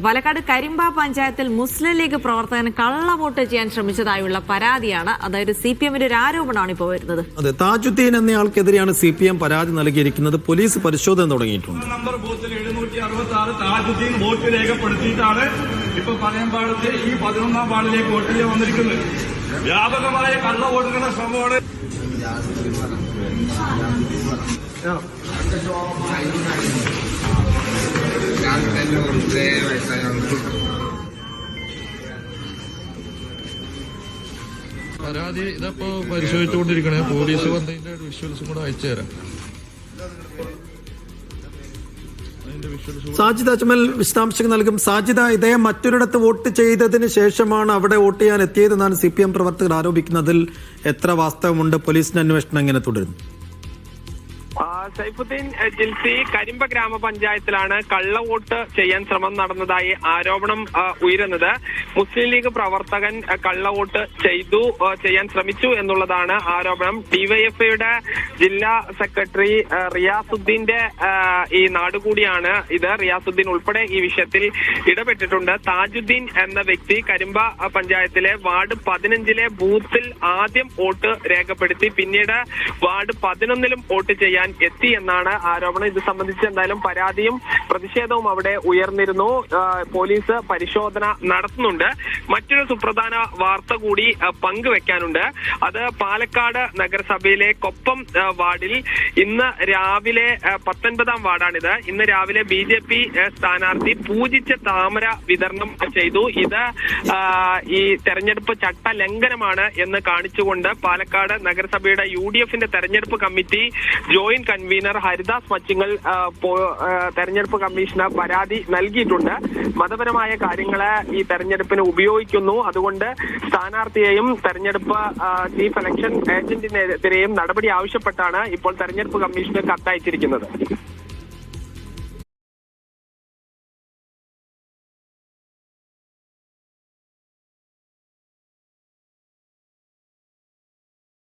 പാലക്കാട് കരിമ്പ പഞ്ചായത്തിൽ മുസ്ലിം ലീഗ് പ്രവർത്തകൻ കള്ളവോട്ട് ചെയ്യാൻ ശ്രമിച്ചതായുള്ള പരാതിയാണ്. അതായത് CPM-ന്റെ ഒരു ആരോപണമാണ് ഇപ്പോൾ വരുന്നത്. അതെ, താജുദ്ദീൻ എന്നയാൾക്കെതിരെയാണ് CPM പരാതി നൽകിയിരിക്കുന്നത്. പോലീസ് പരിശോധന തുടങ്ങിയിട്ടുണ്ട്. നമ്പർ ബൂത്തിൽ 766 താജുദ്ദീൻ വോട്ട് രേഖപ്പെടുത്തിയിട്ടാണ് ഇപ്പൊ പനയമ്പാടത്ത് ഈ 11ാം വാർഡിലേക്ക് വോട്ട് ചെയ്യാൻ വന്നിരിക്കുന്നത്. വ്യാപകമായ കള്ളവോട്ടുകളുടെ ശ്രമമാണ്. പരാതി ഇതപ്പോ പരിശോധിച്ചുകൊണ്ടിരിക്കണേ. പോലീസ് വന്നതിന്റെ വിഷ്വൽസും കൂടെ അയച്ചു തരാം. സാജിദ അജ്മൽ വിശദാംശങ്ങൾ നൽകും. സാജിദ, ഇദ്ദേഹം മറ്റൊരിടത്ത് വോട്ട് ചെയ്തതിന് ശേഷമാണ് അവിടെ വോട്ട് ചെയ്യാൻ എത്തിയതെന്നാണ് CPM പ്രവർത്തകർ ആരോപിക്കുന്നതിൽ എത്ര വാസ്തവമുണ്ട്? പോലീസിന്റെ അന്വേഷണം എങ്ങനെ തുടരുന്നു? സൈഫുദ്ദീൻ ജിൽസി കരിമ്പ ഗ്രാമപഞ്ചായത്തിലാണ് കള്ളവോട്ട് ചെയ്യാൻ ശ്രമം നടന്നതായി ആരോപണം ഉയരുന്നത്. മുസ്ലിം ലീഗ് പ്രവർത്തകൻ കള്ളവോട്ട് ചെയ്യാൻ ശ്രമിച്ചു എന്നുള്ളതാണ് ആരോപണം. DYFIയുടെ ജില്ലാ സെക്രട്ടറി റിയാസുദ്ദീന്റെ ഈ നാടുകൂടിയാണ് ഇത്. റിയാസുദ്ദീൻ ഉൾപ്പെടെ ഈ വിഷയത്തിൽ ഇടപെട്ടിട്ടുണ്ട്. താജുദ്ദീൻ എന്ന വ്യക്തി കരിമ്പ പഞ്ചായത്തിലെ വാർഡ് 15-ലെ ബൂത്തിൽ ആദ്യം വോട്ട് രേഖപ്പെടുത്തി പിന്നീട് വാർഡ് 11-ലും വോട്ട് ചെയ്യാൻ എത്തി എന്നാണ് ആരോപണം. ഇത് സംബന്ധിച്ച് എന്തായാലും പരാതിയും പ്രതിഷേധവും അവിടെ ഉയർന്നിരുന്നു. പോലീസ് പരിശോധന നടത്തുന്നുണ്ട്. മറ്റൊരു സുപ്രധാന വാർത്ത കൂടി പങ്കുവെക്കാനുണ്ട്. അത് പാലക്കാട് നഗരസഭയിലെ കൊപ്പം വാർഡിൽ ഇന്ന് രാവിലെ 19ാം വാർഡാണിത്. ഇന്ന് രാവിലെ BJP സ്ഥാനാർത്ഥി പൂജിച്ച താമര വിതരണം ചെയ്തു. ഇത് ഈ തെരഞ്ഞെടുപ്പ് ചട്ട ലംഘനമാണ് എന്ന് കാണിച്ചുകൊണ്ട് പാലക്കാട് നഗരസഭയുടെ UDF-ന്റെ തെരഞ്ഞെടുപ്പ് committee joint convener Haridas Machingal തെരഞ്ഞെടുപ്പ് കമ്മീഷന് പരാതി നൽകിയിട്ടുണ്ട്. മതപരമായ കാര്യങ്ങളെ ഈ തെരഞ്ഞെടുപ്പിന് ഉപയോഗിക്കുന്നു, അതുകൊണ്ട് സ്ഥാനാർത്ഥിയെയും തെരഞ്ഞെടുപ്പ് ചീഫ് ഇലക്ഷൻ ഏജന്റിനെതിരെയും നടപടി ആവശ്യപ്പെട്ടാണ് ഇപ്പോൾ തെരഞ്ഞെടുപ്പ് കമ്മീഷന് കത്തയച്ചിരിക്കുന്നത്.